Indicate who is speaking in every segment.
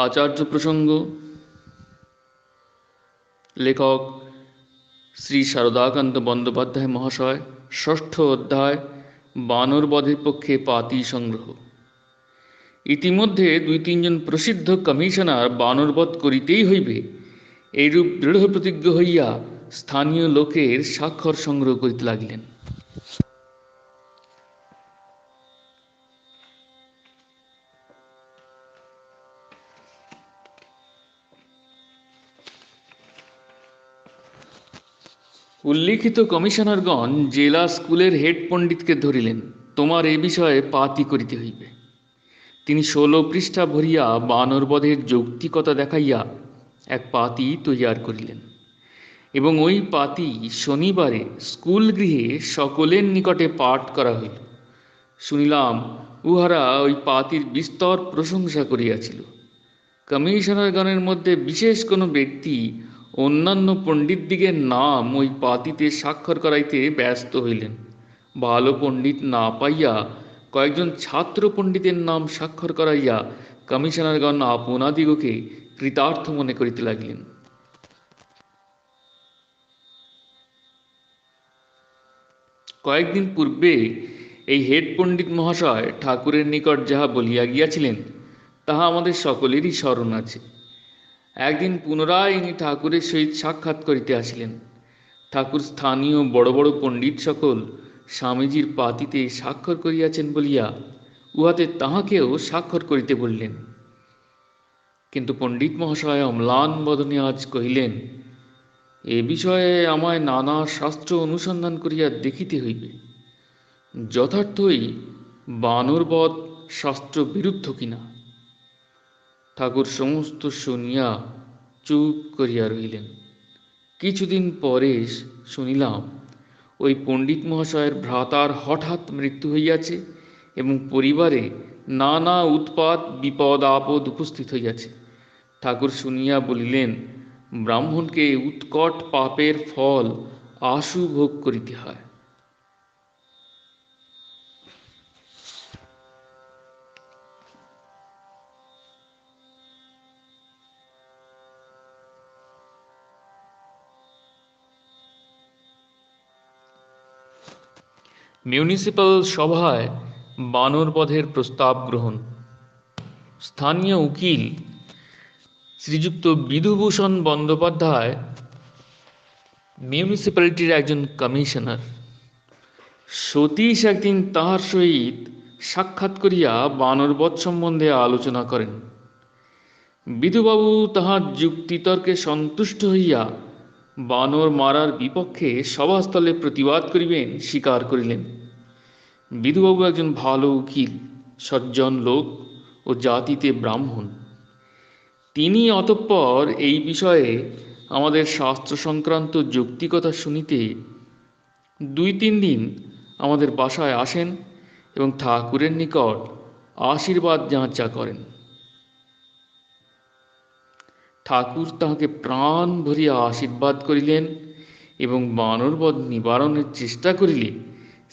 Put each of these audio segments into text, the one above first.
Speaker 1: আচার্য প্রসঙ্গ। লেখক শ্রী শারদাকান্ত বন্দ্যোপাধ্যায় মহাশয়। ষষ্ঠ অধ্যায়, বানর বধের পক্ষে পাতি সংগ্রহ। ইতিমধ্যে 2-3 জন প্রসিদ্ধ কমিশনার বানরবধ করিতেই হইবে এইরূপ দৃঢ় প্রতিজ্ঞ হইয়া স্থানীয় লোকের স্বাক্ষর সংগ্রহ করিতে লাগিলেন। উল্লিখিত কমিশনারগণ জেলা স্কুলের হেড পণ্ডিতকে ধরিলেন, তোমার এ বিষয়ে পাতি করিতে হইবে। তিনি 16 পৃষ্ঠা ভরিয়া বানরবধের যৌক্তিকতা দেখাইয়া এক পাতি তৈয়ার করিলেন এবং ওই পাতি শনিবারে স্কুল গৃহে সকলের নিকটে পাঠ করা হইল। শুনিলাম উহারা ওই পাতির বিস্তর প্রশংসা করিয়াছিল। কমিশনারগণের মধ্যে বিশেষ কোনো ব্যক্তি অন্যান্য পণ্ডিতদিগের নাম ওই পাতিতে স্বাক্ষর করাইতে ব্যস্ত হইলেন। ভালো পণ্ডিত না পাইয়া কয়েকজন ছাত্র পণ্ডিতের নাম স্বাক্ষর করাইয়া কমিশনারগণ আপনাদিগকে কৃতার্থ মনে করিতে লাগিলেন। কয়েকদিন পূর্বে এই হেড পণ্ডিত মহাশয় ঠাকুরের নিকট যাহা বলিয়া গিয়াছিলেন তাহা আমাদের সকলেরই স্মরণ আছে। একদিন পুনরায় ইনি ঠাকুরের সহিত সাক্ষাৎ করিতে আসিলেন। ঠাকুর স্থানীয় বড় বড় পণ্ডিত সকল স্বামীজির পাতিতে স্বাক্ষর করিয়াছেন বলিয়া উহাতে তাহাকেও স্বাক্ষর করিতে বলিলেন। কিন্তু পণ্ডিত মহাশয় অম্লান বদনে আজ কহিলেন, এ বিষয়ে আমায় নানা শাস্ত্র অনুসন্ধান করিয়া দেখিতে হইবে, যথার্থই বানরবধ শাস্ত্র বিরুদ্ধ কিনা। ঠাকুর সমস্ত শুনিয়া চুপ করিয়া রহিলেন। কিছুদিন পরে শুনিলাম ওই পণ্ডিত মহাশয়ের ভ্রাতার হঠাৎ মৃত্যু হইয়াছে এবং পরিবারে নানা উৎপাত বিপদ আপদ উপস্থিত হইয়াছে। ঠাকুর শুনিয়া বলিলেন, ব্রাহ্মণকে উৎকট পাপের ফল আশু ভোগ করিতে হয়। মিউনিসিপ্যাল সভায় বানরবধের প্রস্তাব গ্রহণ। স্থানীয় উকিল শ্রীযুক্ত বিধুভূষণ বন্দ্যোপাধ্যায় মিউনিসিপ্যালিটির একজন কমিশনার। সতীশ একদিন তাহার সহিত সাক্ষাৎ করিয়া বানরবধ সম্বন্ধে আলোচনা করেন। বিধুবাবু তাহার যুক্তিতর্কে সন্তুষ্ট হইয়া বানর মারার বিপক্ষে সভাস্থলে প্রতিবাদ করিবেন স্বীকার করিলেন। বিধুবাবু একজন ভালো উকিল, সজ্জন লোক ও জাতিতে ব্রাহ্মণ। তিনি অতঃপর এই বিষয়ে আমাদের শাস্ত্র সংক্রান্ত যৌক্তিকতা শুনিতে 2-3 দিন আমাদের বাসায় আসেন এবং ঠাকুরের নিকট আশীর্বাদ যাচা করেন। ঠাকুর তাহাকে প্রাণ ভরিয়া আশীর্বাদ করিলেন এবং বানরবধ নিবারণের চেষ্টা করিলে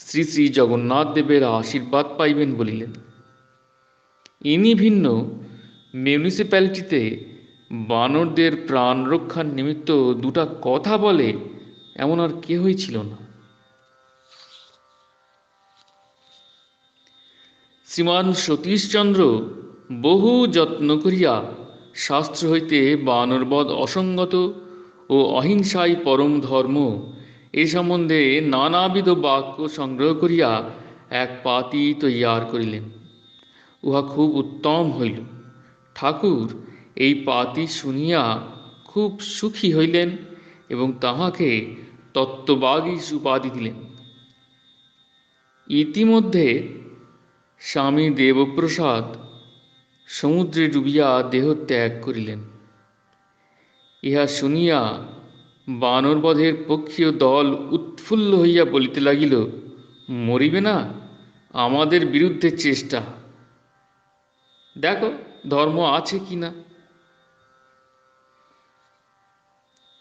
Speaker 1: শ্রী শ্রী জগন্নাথ দেবের আশীর্বাদ পাইবেন বলিলেন। ইনি ভিন্ন মিউনিসিপ্যালিটিতে বানরদের প্রাণ রক্ষার নিমিত্ত 2টা কথা বলে এমন আর কেহই ছিল না। শ্রীমান সতীশচন্দ্র বহু যত্ন করিয়া শাস্ত্র হইতে বানরবধ অসঙ্গত ও অহিংসাই পরম ধর্ম এ সম্বন্ধে নানাবিধ বাক্য সংগ্রহ করিয়া এক পাতি তৈয়ার করিলেন। উহা খুব উত্তম হইল। ঠাকুর এই পাতি শুনিয়া খুব সুখী হইলেন এবং তাহাকে তত্ত্ববাগীশ উপাধি দিলেন। ইতিমধ্যে স্বামী দেবপ্রসাদ সমুদ্রে ডুবিয়া দেহ ত্যাগ করিলেন। ইহা শুনিয়া বানরবধের পক্ষীয় দল উৎফুল্ল হইয়া বলিতে লাগিল, মরিবে না, আমাদের বিরুদ্ধে চেষ্টা, দেখো ধর্ম আছে কিনা।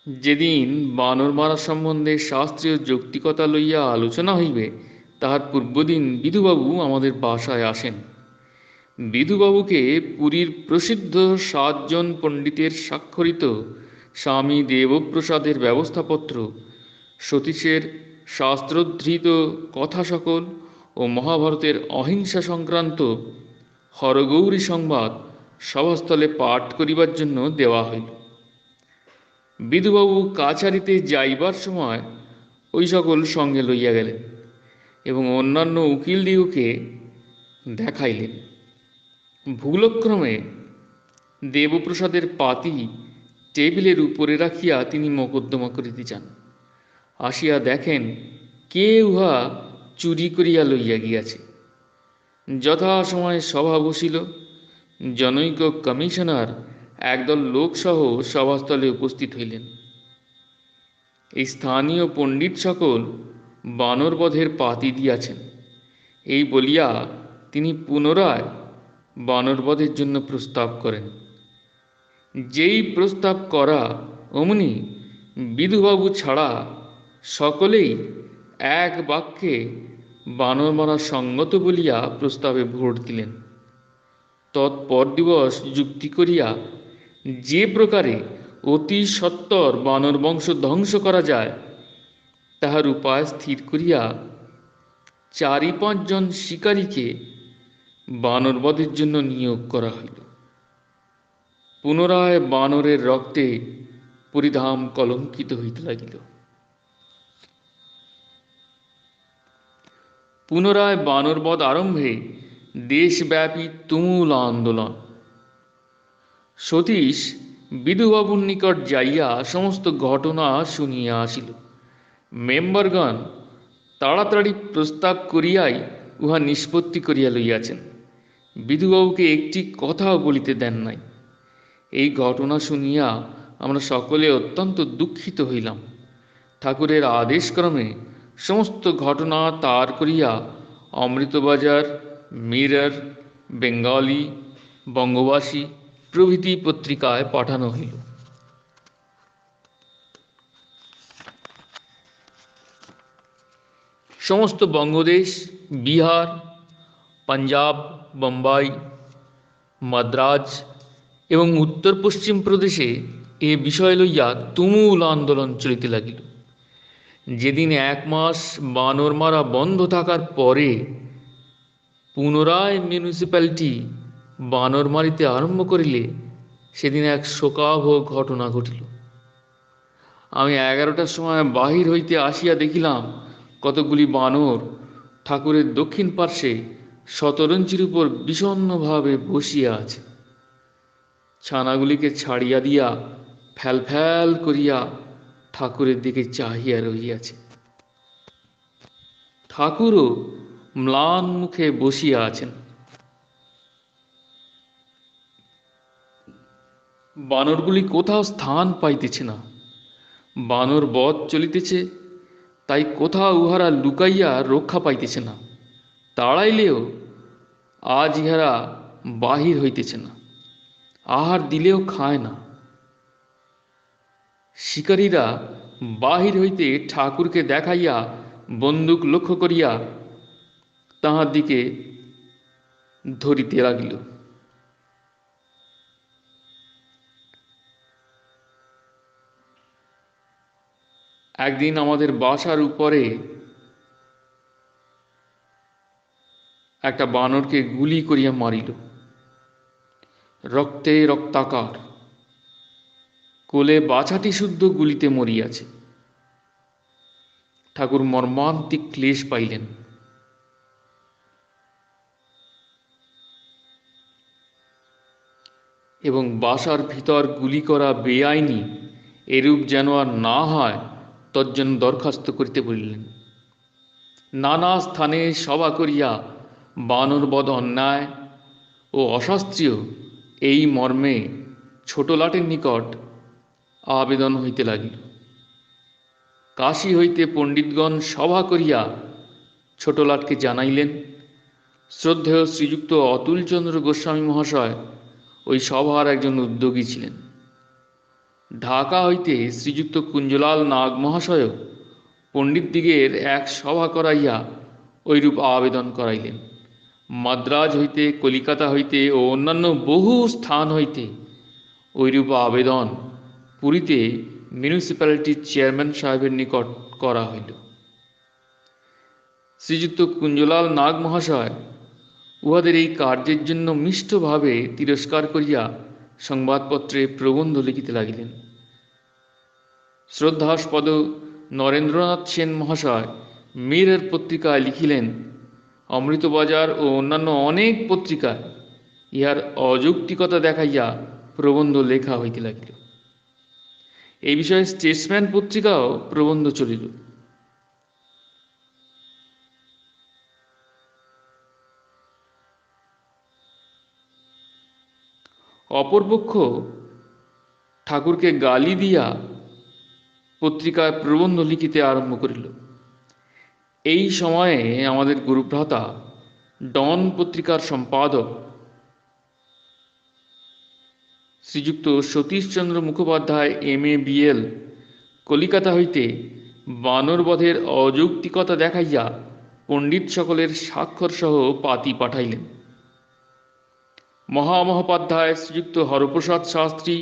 Speaker 1: যেদিন বানর মারা সম্বন্ধে শাস্ত্রীয় যৌক্তিকতা লইয়া আলোচনা হইবে তাহার পূর্বদিন বিধুবাবু আমাদের বাসায় আসেন। বিধুবাবুকে পুরীর প্রসিদ্ধ 7 জন পণ্ডিতের স্বাক্ষরিত স্বামী দেবপ্রসাদের ব্যবস্থাপত্র, সতীশের শাস্ত্রোদ্ধৃত কথা সকল ও মহাভারতের অহিংসা সংক্রান্ত হরগৌরী সংবাদ সভাস্থলে পাঠ করিবার জন্য দেওয়া হইল। বিধুবাবু কাছারিতে যাইবার সময় ওই সকল সঙ্গে লইয়া গেলেন এবং অন্যান্য উকিলদিগকে দেখাইলেন। ভুলক্রমে দেবপ্রসাদের পাতি টেবিলের উপরে রাখিয়া তিনি মোকদ্দমা করিতে চান। আসিয়া দেখেন কে উহা চুরি করিয়া লইয়া গিয়াছে। যথাসময়ে সভা বসিল। জনৈক কমিশনার একদল লোকসহ সভাস্থলে উপস্থিত হইলেন। এই স্থানীয় পণ্ডিত সকল বানরবধের পাতি দিয়াছেন, এই বলিয়া তিনি পুনরায় বানরবধের জন্য প্রস্তাব করেন। যেই প্রস্তাব করা অমনি বিধুবাবু ছাড়া সকলেই এক বাক্যে বানর মারা সঙ্গত বলিয়া প্রস্তাবে ভোট দিলেন। তৎপর দিবস যুক্তি করিয়া যে প্রকারে অতি সত্বর বানর বংশ ধ্বংস করা যায় তাহার উপায় স্থির করিয়া 4-5 জন শিকারীকে বানরবধের জন্য নিয়োগ করা হইল। পুনরায় বানরের রক্তে পরিধাম কলঙ্কিত হইতে লাগিল। পুনরায় বানরবধ আরম্ভে দেশব্যাপী তুমুল আন্দোলন। সতীশ বিধুবাবুর নিকট যাইয়া সমস্ত ঘটনা শুনিয়া আসিল। মেম্বারগণ তাড়াতাড়ি প্রস্তাব করিয়াই উহা নিষ্পত্তি করিয়া লইয়াছেন। বিধুবাবুকে একটি কথাও বলিতে দেন নাই। এই ঘটনা শুনিয়া আমরা সকলে অত্যন্ত দুঃখিত হইলাম। ঠাকুরের আদেশক্রমে সমস্ত ঘটনা তার করিয়া অমৃতবাজার, মিরর, বেঙ্গলি, বঙ্গবাসী প্রভৃতি পত্রিকায় পাঠানো হইল। সমস্ত বঙ্গদেশ, বিহার, পাঞ্জাব, বোম্বাই, মাদ্রাজ এবং উত্তর পশ্চিম প্রদেশে এ বিষয় লইয়া তুমুল আন্দোলন চলিতে লাগিল। যেদিন 1 মাস বানর মারা বন্ধ থাকার পরে পুনরায় মিউনিসিপ্যালিটি বানর মারিতে আরম্ভ করিলে সেদিন এক শোকাবহ ঘটনা ঘটিল। আমি 11টার সময় বাহির হইতে আসিয়া দেখিলাম কতগুলি বানর ঠাকুরের দক্ষিণ পার্শ্বে শতরঞ্চির উপর বিষণ্ণভাবে বসিয়া আছে। ছানাগুলিকে ছাড়িয়া দিয়া ফ্যাল ফ্যাল করিয়া ঠাকুরের দিকে চাহিয়া রহিয়াছে। ঠাকুরও ম্লান মুখে বসিয়া আছেন। বানরগুলি কোথাও স্থান পাইতেছে না। বানর বধ চলিতেছে, তাই কোথাও উহারা লুকাইয়া রক্ষা পাইতেছে না। তাড়াইলেও আজ ইহারা বাহির হইতেছে না, আহার দিলেও খায় না। শিকারীরা বাহির হইতে ঠাকুরকে দেখাইয়া বন্দুক লক্ষ্য করিয়া তাহার দিকে ধরিতে লাগিল। একদিন আমাদের বাসার উপরে একটা বানরকে গুলি করিয়া মারিল। রক্তে রক্তাকার, কোলে বাছাটি শুদ্ধ গুলিতে মরিয়াছে। ঠাকুর মর্মান্তিক ক্লেশ পাইলেন। এবং বাসার ভিতর গুলি করা বেআইনি, এরূপ যেন আর না হয় তজ্জন্য দরখাস্ত করিতে বলিলেন। নানা স্থানে সভা করিয়া বানরবধ অন্যায় ও অশাস্ত্রীয় এই মর্মে ছোটলাটের নিকট আবেদন হইতে লাগিল। কাশী হইতে পণ্ডিতগণ সভা করিয়া ছোটলাটকে জানাইলেন। শ্রদ্ধেয় শ্রীযুক্ত অতুলচন্দ্র গোস্বামী মহাশয় ওই সভার একজন উদ্যোগী ছিলেন। ঢাকা হইতে শ্রীযুক্ত কুঞ্জলাল নাগ মহাশয় পণ্ডিতদিগের এক সভা করাইয়া ঐরূপ আবেদন করাইলেন। মাদ্রাজ হইতে, কলিকাতা হইতে ও অন্যান্য বহু স্থান হইতে ঐরূপ আবেদন পুরীতে মিউনিসিপ্যালিটির চেয়ারম্যান সাহেবের নিকট করা হইল। শ্রীযুক্ত কুঞ্জলাল নাগ মহাশয় উহাদের এই কার্যের জন্য মিষ্টভাবে তিরস্কার করিয়া সংবাদপত্রে প্রবন্ধ লিখিতে লাগিলেন। শ্রদ্ধাস্পদ নরেন্দ্রনাথ সেন মহাশয় মিরর পত্রিকায় লিখিলেন, অমৃতবাজার ও অন্যান্য অনেক পত্রিকায় ইহার অযৌক্তিকতা দেখাইয়া প্রবন্ধ লেখা হইতে লাগিল। এই বিষয়ে স্টেটসম্যান পত্রিকাও প্রবন্ধ চলিল। অপরপক্ষ ঠাকুরকে গালি দিয়া পত্রিকায় প্রবন্ধ লিখিতে আরম্ভ করিল। এই সময়ে আমাদের গুরুভ্রাতা ডন পত্রিকার সম্পাদক শ্রীযুক্ত সতীশচন্দ্র মুখোপাধ্যায় MA BL কলিকাতা হইতে বানরবধের অযৌক্তিকতা দেখাইয়া পণ্ডিত সকলের স্বাক্ষরসহ পাতি পাঠাইলেন। মহামহোপাধ্যায় শ্রীযুক্ত হরপ্রসাদ শাস্ত্রী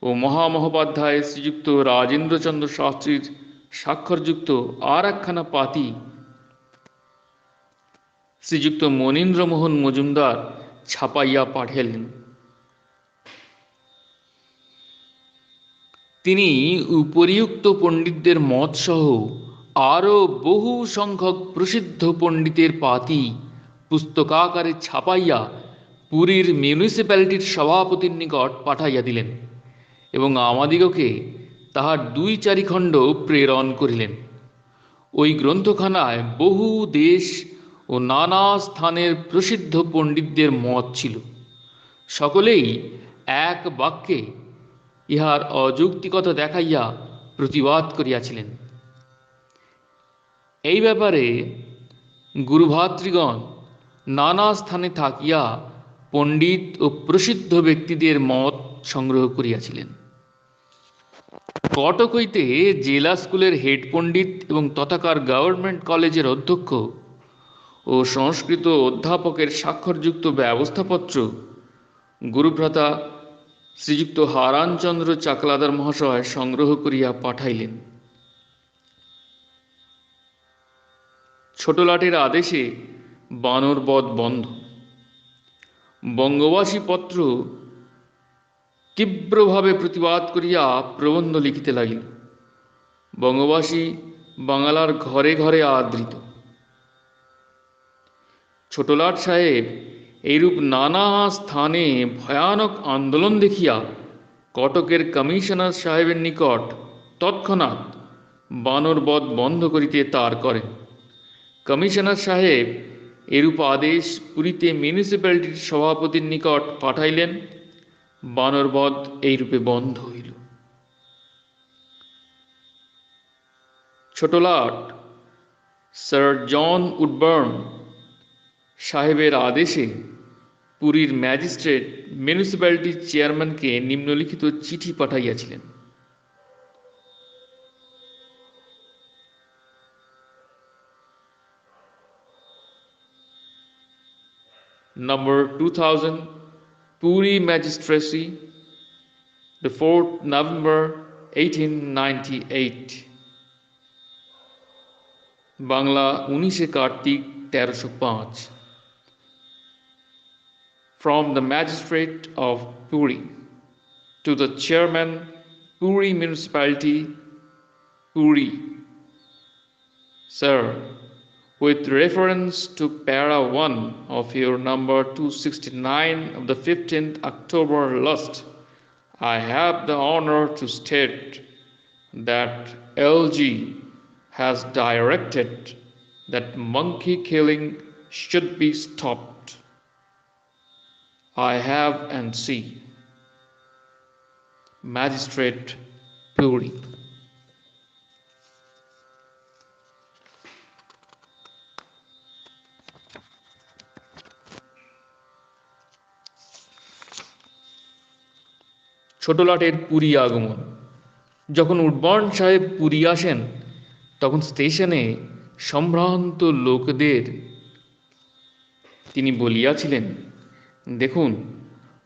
Speaker 1: ও মহামহোপাধ্যায় শ্রীযুক্ত রাজেন্দ্রচন্দ্র শাস্ত্রীর স্বাক্ষরযুক্ত আর একখানা পাতি শ্রীযুক্ত মনীন্দ্রমোহন মজুমদার ছাপাইয়া পাঠাইলেন। তিনি উপরিউক্ত পণ্ডিতদের মতসহ আরও বহু সংখ্যক প্রসিদ্ধ পণ্ডিতের পাতি পুস্তকাকারে ছাপাইয়া পুরীর মিউনিসিপ্যালিটির সভাপতির নিকট পাঠাইয়া দিলেন এবং আমাদিগকে তাহার 2-4 খণ্ড প্রেরণ করিলেন। ওই গ্রন্থখানায় বহু দেশ ও নানা স্থানের প্রসিদ্ধ পণ্ডিতদের মত ছিল। সকলেই এক বাক্যে ইহার অযৌক্তিকতা দেখাইয়া প্রতিবাদ করিয়াছিলেন। এই ব্যাপারে গুরুভাতৃগণ নানা স্থানে থাকিয়া পণ্ডিত ও প্রসিদ্ধ ব্যক্তিদের মত সংগ্রহ করিয়াছিলেন। কটক হইতে জেলা স্কুলের হেড পণ্ডিত এবং তথাকার গভর্নমেন্ট কলেজের অধ্যক্ষ ও সংস্কৃত অধ্যাপকের স্বাক্ষরযুক্ত ব্যবস্থাপত্র গুরুভ্রাতা শ্রীযুক্ত হারানচন্দ্র চাকলাদার মহাশয় সংগ্রহ করিয়া পাঠাইলেন। ছোটলাটের আদেশে বানরবধ বন্ধ। বঙ্গবাসী পত্র তীব্রভাবে প্রতিবাদ করিয়া প্রবন্ধ লিখিতে লাগিল। বঙ্গবাসী বাঙালার ঘরে ঘরে আদৃত। ছোটলাট সাহেব এইরূপ নানা স্থানে ভয়ানক আন্দোলন দেখিয়া কটকের কমিশনার সাহেবের নিকট তৎক্ষণাৎ বানরবধ বন্ধ করিতে তার করেন। কমিশনার সাহেব এরূপ আদেশ পুরীতে মিউনিসিপ্যালিটির সভাপতির নিকট পাঠাইলেন। বানরবধ এইরূপে বন্ধ হইল। ছোটলাট স্যার জন উডবার্ন সাহেবের আদেশে পুরীর ম্যাজিস্ট্রেট মিউনিসিপ্যালিটির চেয়ারম্যানকে নিম্নলিখিত চিঠি পাঠাইয়াছিলেন। Number 2000, Puri Magistracy, the 4th November 1898. Bangla 19 Kartik 1305. From the Magistrate of Puri to the Chairman, Puri Municipality, Puri. Sir, with reference to para 1 of your number 269 of the 15th October last, I have the honor to state that LG has directed that monkey killing should be stopped. I have and see. Magistrate, Puri. ছোটলাটের Puri আগমন। যখন Woodburn সাহেব পুরী আসেন তখন স্টেশনে সম্ভ্রান্ত লোকদের তিনি বলিয়াছিলেন, দেখুন,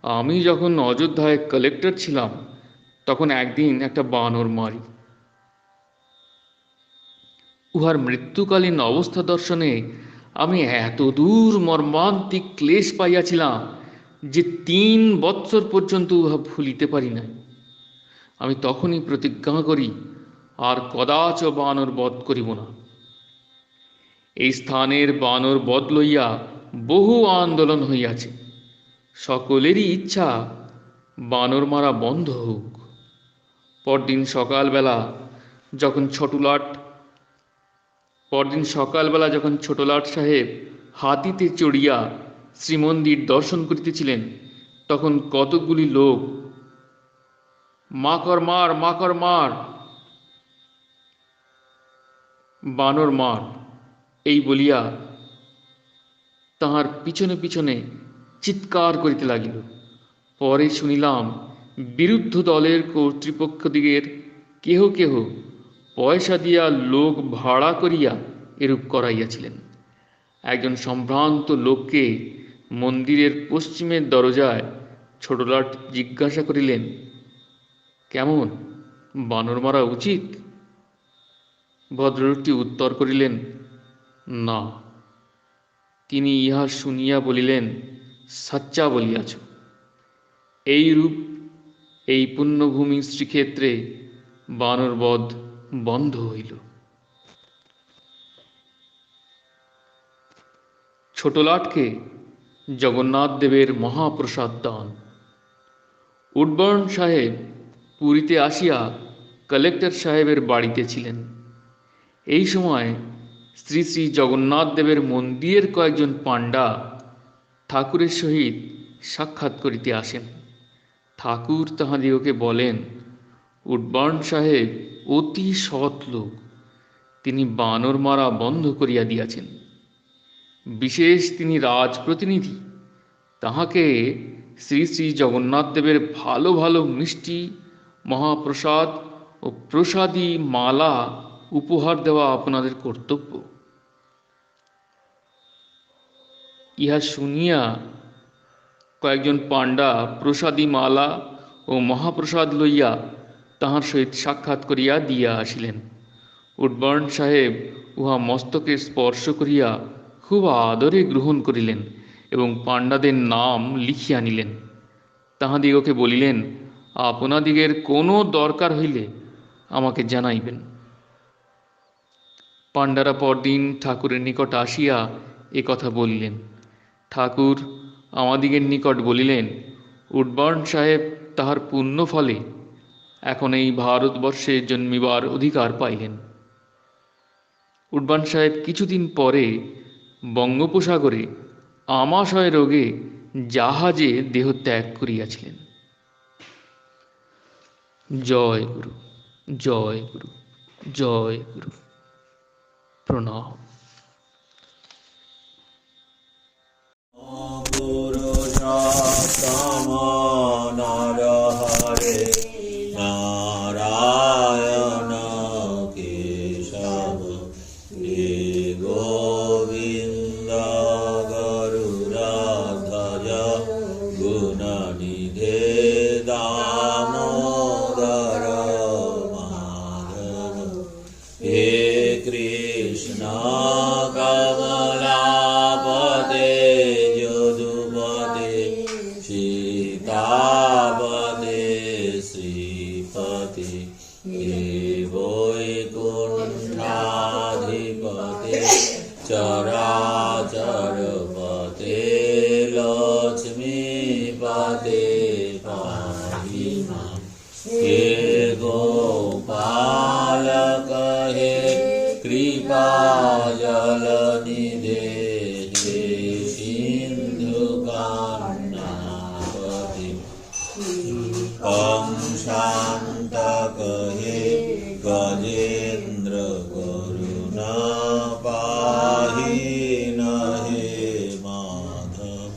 Speaker 1: আমি যখন অযোধ্যায় কালেক্টর ছিলাম তখন একদিন একটা বানর মারি। উহার মৃত্যুকালীন অবস্থা দর্শনে আমি এত দূর মর্মান্তিক ক্লেশ পাইয়াছিলাম যে 3 বৎসর পর্যন্ত উহা ভুলিতে পারি নাই। আমি তখনই প্রতিজ্ঞা করি, আর কদাচ বানর বধ করিব না। এই স্থানের বানর বধ লইয়া বহু আন্দোলন হইয়াছে। সকলেরই ইচ্ছা বানর মারা বন্ধ হোক। পরদিন সকালবেলা যখন ছোটলাট সাহেব হাতিতে চড়িয়া শ্রীমন্দির দর্শন করিতেছিলেন, তখন কতকগুলি লোক মাকড় মার, মাকড় মার, বানর মার এই বলিয়া তাহার পিছনে পিছনে চিৎকার করিতে লাগিল। পরে শুনিলাম বিরুদ্ধ দলের কর্তৃপক্ষদিগের কেহ কেহ পয়সা দিয়া লোক ভাড়া করিয়া এরূপ করাইয়াছিলেন। একজন সম্ভ্রান্ত লোককে মন্দিরের পশ্চিমের দরজায় ছোটলাট জিজ্ঞাসা করিলেন, কেমন, বানর মারা উচিত? ভদ্রলোকটি উত্তর করিলেন, না। তিনি ইহা শুনিয়া বলিলেন, সাচ্চা বলিয়াছ। এইরূপ এই পুণ্যভূমি শ্রীক্ষেত্রে বানর বধ বন্ধ হইল। ছোটলাটকে জগন্নাথ দেবের মহাপ্রসাদ দান। উডবর্ন সাহেব পুরীতে আসিয়া কালেক্টর সাহেবের বাড়িতে ছিলেন। এই সময় শ্রী শ্রী জগন্নাথ দেবের মন্দিরের কয়েকজন পাণ্ডা ঠাকুরের সহিত সাক্ষাৎ করিতে আসেন। ঠাকুর তাহাদিগকে বলেন, উডবর্ন সাহেব অতি সৎ লোক, তিনি বানর মারা বন্ধ করিয়া দিয়াছেন। বিশেষ তিনি রাজপ্রতিনিধি, তাহাকে শ্রী শ্রী জগন্নাথ দেবের ভালো ভালো মিষ্টি, মহাপ্রসাদ ও প্রসাদী মালা উপহার দেওয়া আপনাদের কর্তব্য। ইহা শুনিয়া কয়েকজন পাণ্ডা প্রসাদী মালা ও মহাপ্রসাদ লইয়া তাহার সহিত সাক্ষাৎ করিয়া দিয়া আসিলেন। উডবর্ন সাহেব উহা মস্তকে স্পর্শ করিয়া খুব আদরে গ্রহণ করিলেন এবং পাণ্ডাদের নাম লিখিয়া নিলেন। তাহাদিগকে বলিলেন, আপনাদিগের কোনো দরকার হইলে আমাকে জানাইবেন। পাণ্ডারা পরদিন ঠাকুরের নিকট আসিয়া এ কথা বলিলেন। ঠাকুর আমাদিগের নিকট বলিলেন, উডবর্ন সাহেব তাহার পুণ্য ফলে এখন এই ভারতবর্ষে জন্মিবার অধিকার পাইলেন। উডবর্ন সাহেব কিছুদিন পরে বঙ্গোপসাগরে আমাশয় রোগে জাহাজে দেহ ত্যাগ করিয়াছিলেন। জয় গুরু, জয় গুরু, জয় গুরু। প্রণাম।
Speaker 2: নরহরে নারায়ণ কেশব হে গোবিন্দ গরুড়ধ্বজ গুণনিধে দামোদর মাধব হে কৃষ্ণ কমলাপতে যদুপতে সীতাপতে শ্রীপতি হে বৈকুণ্ঠাধিপতে চরাচরপতে লক্ষ্মীপতে পাহি মাম হে গোপালক হে কৃপা জলনিধে হে সিন্ধু কান্নাপতি শান্তক হে গজেন্দ্র করুণা পাহি হে মাধব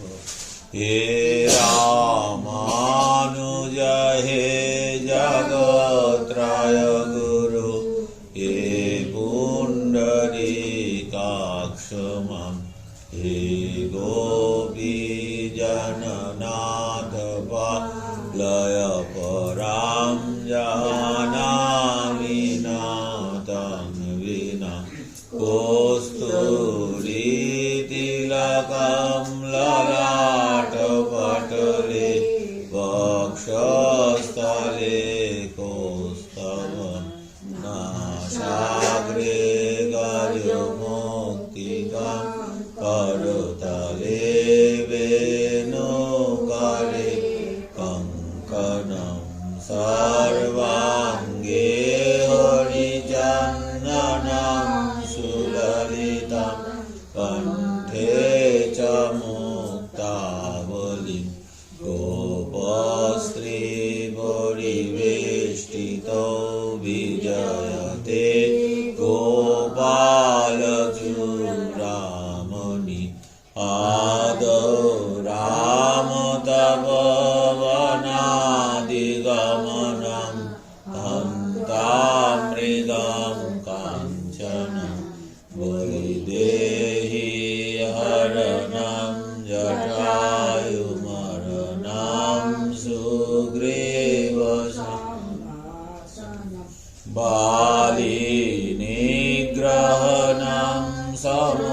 Speaker 2: হে রামানুজ হে জগত্রয় গুরু হে পুণ্ডরীকাক্ষ মাম হে গো ललाटपटले वक्षस्थले कौस्तव नासाग्रे गजमुक्तिकां करतले वेणुकरे कङ्कणं सर्वाङ्गे हरिचन्दनं सुललितं कण्ठे च मुक्तावलिं गोपस्त्रीपरिवेष्टितो विजयते गोपालचूडामणि आदौ रामतपोवनादिगमनं हन्तामृगं काञ्चनं वैदेही हरणं जटायुमरणं सुग्रीवसंहासनं बालिनिग्रहणं समुद्रतरणं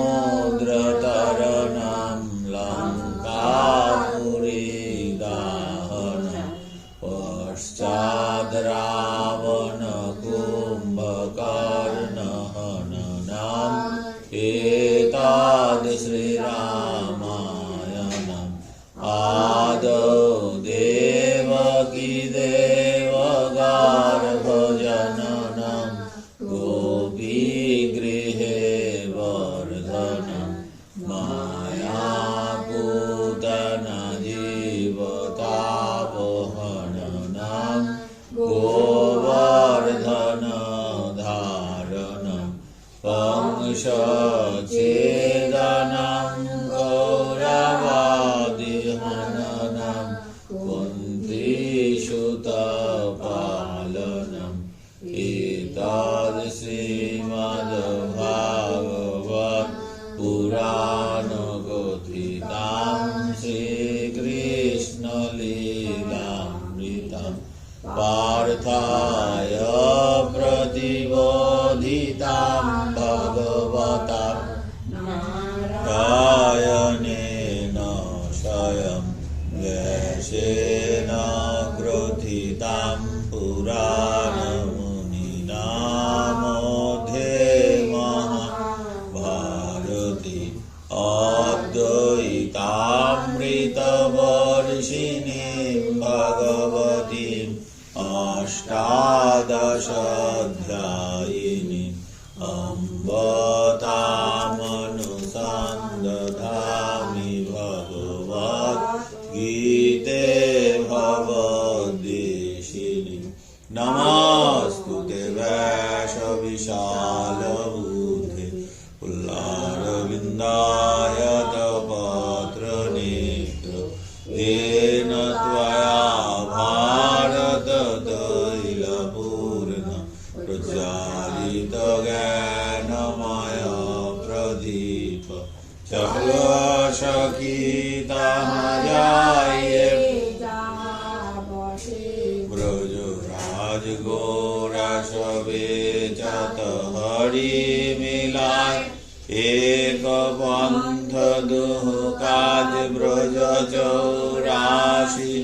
Speaker 2: लङ्कापुरीदाहनं पश्चाद् रावणकुम्भकर्णहननम् एतद् श्रीरामायणम् आदौ देवकी देवगर्भजननं गोपीगृहे वर्धनं मायापूतनजीवतापहननं गोवर्धनधारणं वंशच्छेदनं गौरवादिहननं कुन्तीसुतपालनम् एतद् श्रीमद्भागवत् पुराणकथितं श्रीकृष्णलीलामृतं पार्थाय प्रतिबोधितं भगवता नारायणेन स्वयं व्यासेन ग्रथितं पुराणमुनिना मध्ये महाभारते अद्वैतामृतवर्षिणीं भगवतीम् अष्टादशाध्यायिनीम् अम्ब तामनुसन्दधामि भगवद्गीते भवद्देशिनि नमस्तुते वैशविशालबुद्धे पुल्लारविन्दायतपत्रनेत्र येन त्वया भारततैलपूर्ण प्रज्वालितज्ञानमय प्रदीप चक्रशकीतमयाये ब्रजराजगोरशवेचत हरिमिलाय एक पंथ दुह काज ब्रज चौरासी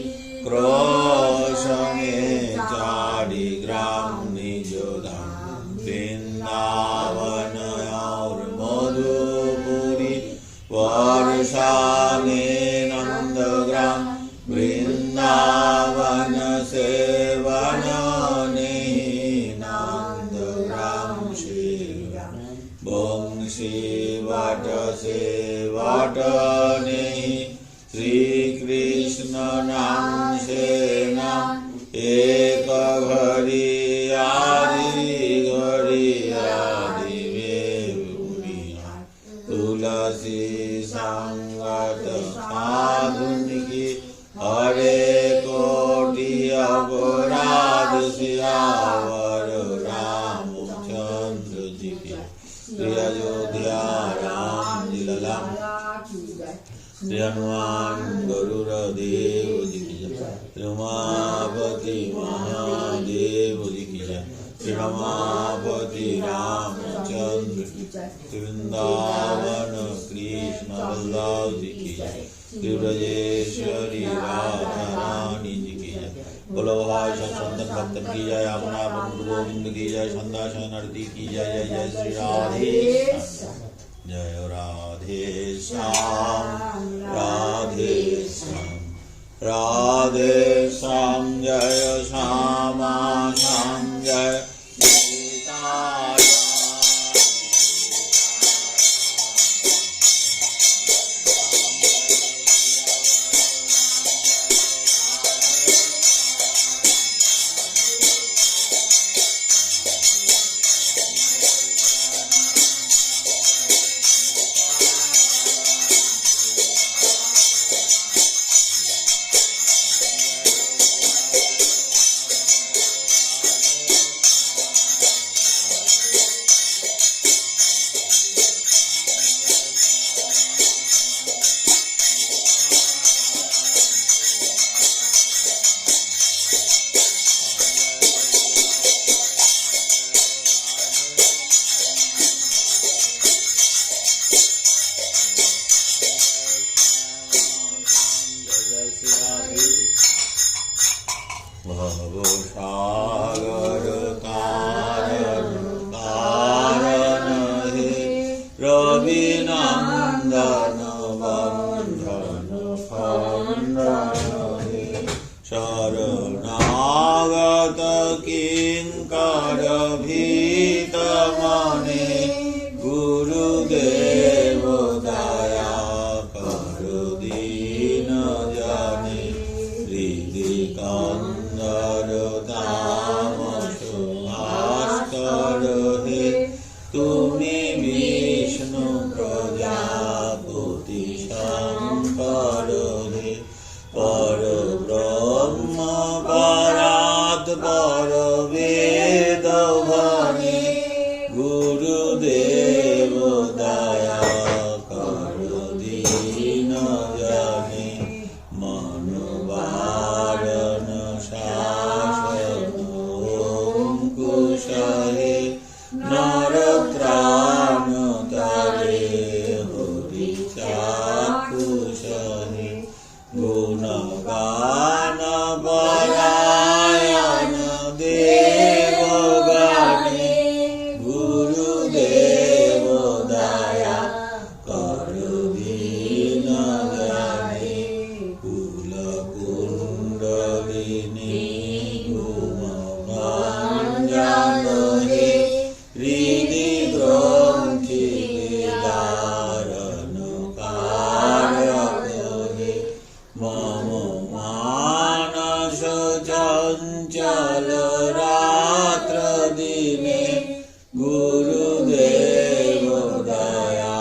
Speaker 2: क्रोशमे चारि ग्राम निज धाम वृंदावन और मधुपुरी वर्षाने नंदग्राम वृंदावन सेवन नंदग्राम सेवन वंशी वट से वट नहीं श्री कृष्ण नाम से नाम एक घड़ी आदि में बुनिया तुलसी संगत साधुनिकी हरे कोटि अपराध सियावर रामचंद्र जी की श्री अयोध्या राम जी लला श्री हनुमान गरुड़ देव जी की जय श्री उमापति महादेव जी की जय श्री रमापति रामचंद्र श्री वृंदावन कृष्ण बल्लभ जी की जय। ब्रजेश्वरी राधा रानी जी की जय। बोलो भाई सब संतन भक्तन की जय। अपना अपन गुरु गोविंद की जय। संध्या शरणार्थी की जय। जय जय श्री राधे जय राधे श्याम राधे श्याम राधे श्याम जय श्यामा श्याम जय सीता भवसागर तारण तारण हे रवि नंदन बंधन खंडन हे शरणागत किंकर भीत मने गुरुदेव दया कर दीन जाने हृदि कंदर दाम सुभास्कर हे तुमी विष्णु प्रजापति शंकर हे पर ब्रह्म परात् पर वेद भणे गुरुदेव दया कर दीन जाने मन वारण शासन अंकुश हे नर त्राण तारे हरि चाक्षुष हे गुणगान परायण देव गाने गुरुदेव दया कर दीन जाने कुल कुंडलिनी गुमभंजन हे हृदि ग्रंथि विदारण कारक हे मम मानस चंचल रात्र दिने गुरुदेव दया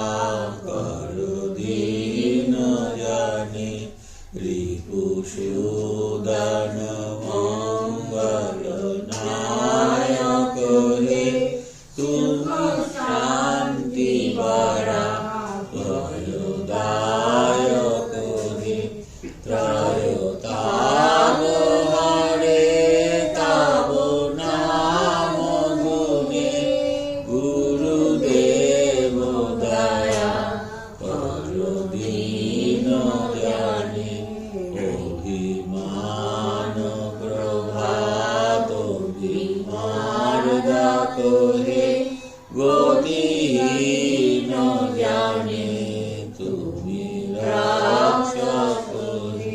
Speaker 2: कर दीन जाने रिपुसूदन मंगल नायक हे तुम शांति बड़ा भयदायक हे त्रयोताप हरे तब नाम गुणे गुरुदेव दया कर दीन जाने अभिमान प्रभात विमार्गक हे गतिहीन जाने तुमी रक्षक हे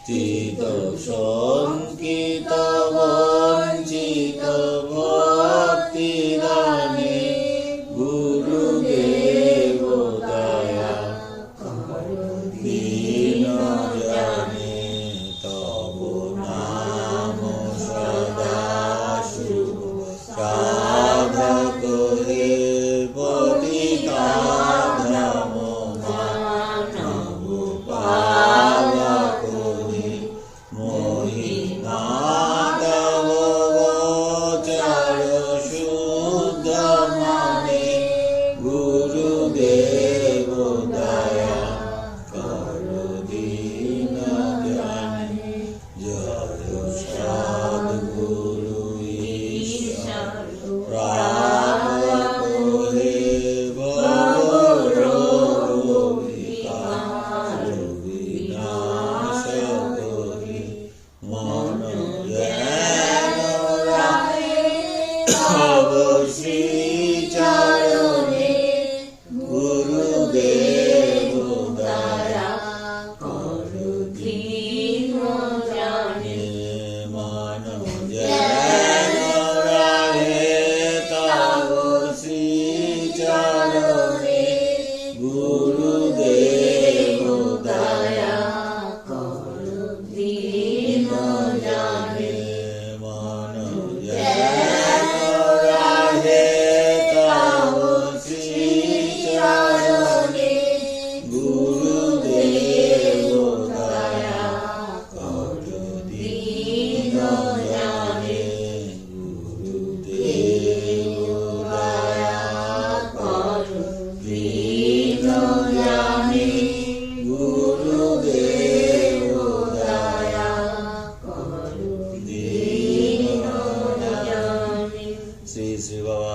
Speaker 2: चित शंकित वंचित भक्ति दाने गुरुदेव दया कर दीन जाने तब नाम सदा शुभ साधक हे पतिता धर्म मानव पावक हे मोहि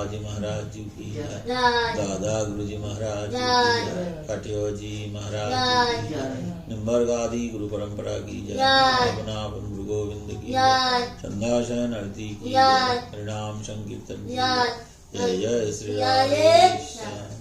Speaker 2: जी महाराज जी की जय, दादा गुरु जी महाराज जी की जय, कटियो जी महाराज जी की जय, निम्बर्ग आदि गुरु परंपरा की जय, अपना गुरु गोविंद की जय, चंदाशयन आरती की जय, हरिनाम संकीर्तन की जय, जय जय श्री राधेश्याम।